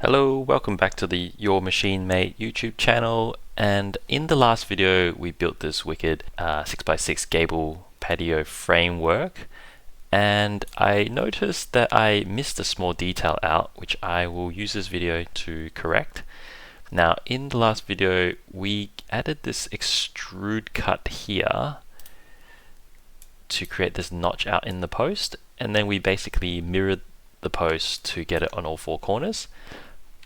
Hello, welcome back to the Your Machine Made YouTube channel. And in the last video, we built this wicked 6x6 gable patio framework. And I noticed that I missed a small detail out, which I will use this video to correct. Now, in the last video, we added this extrude cut here to create this notch out in the post. And then we basically mirrored the post to get it on all four corners.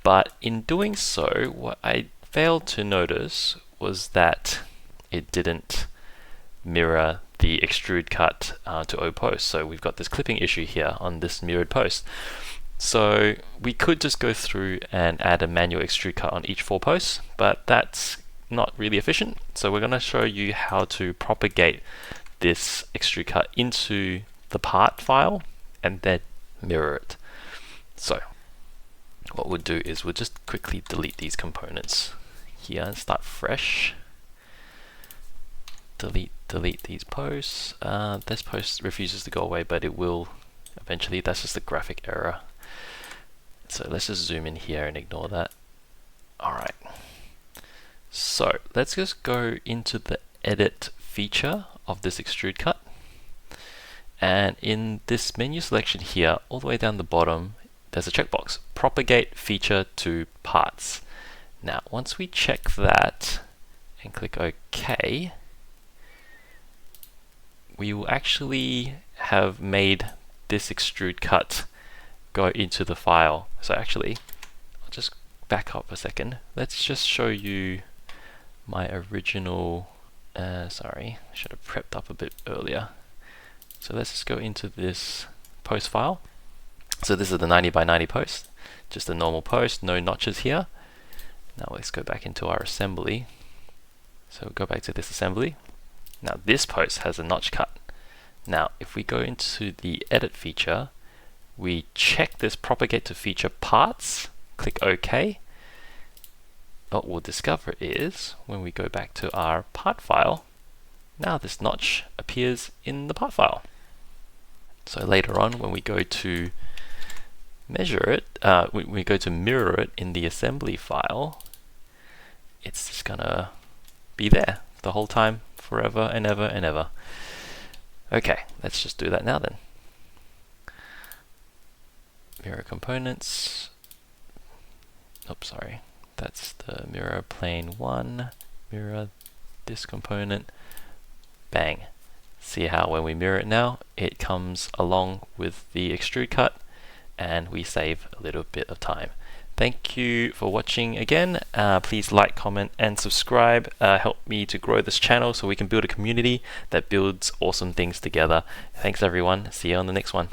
But in doing so, what I failed to notice was that it didn't mirror the extrude cut to O post. So we've got this clipping issue here on this mirrored post. So we could just go through and add a manual extrude cut on each four posts, but that's not really efficient. So we're going to show you how to propagate this extrude cut into the part file and then mirror it. So what we'll do is we'll just quickly delete these components here and start fresh. Delete these posts. This post refuses to go away, but it will eventually. That's just a graphic error. So let's just zoom in here and ignore that. Alright. So let's just go into the edit feature of this extrude cut. And in this menu selection here, all the way down the bottom, there's a checkbox, Propagate Feature to Parts. Now, once we check that and click OK, we will actually have made this extrude cut go into the file. So actually, I'll just back up a second. Let's just show you my original, sorry, I should have prepped up a bit earlier. So let's just go into this post file. So this is the 90 by 90 post, just a normal post, no notches here. Now let's go back into our assembly. So we'll go back to this assembly. Now this post has a notch cut. Now if we go into the edit feature, we check this propagate to feature parts, click OK. What we'll discover is when we go back to our part file, now this notch appears in the part file. So later on when we go to measure it, we go to mirror it in the assembly file, it's just gonna be there the whole time, forever and ever and ever. Okay, let's just do that now then. Mirror components. Oops, sorry. That's the mirror plane 1. Mirror this component. Bang. See how when we mirror it now, it comes along with the extrude cut, and we save a little bit of time. Thank you for watching again. Please like, comment, and subscribe. Help me to grow this channel so we can build a community that builds awesome things together. Thanks everyone. See you on the next one.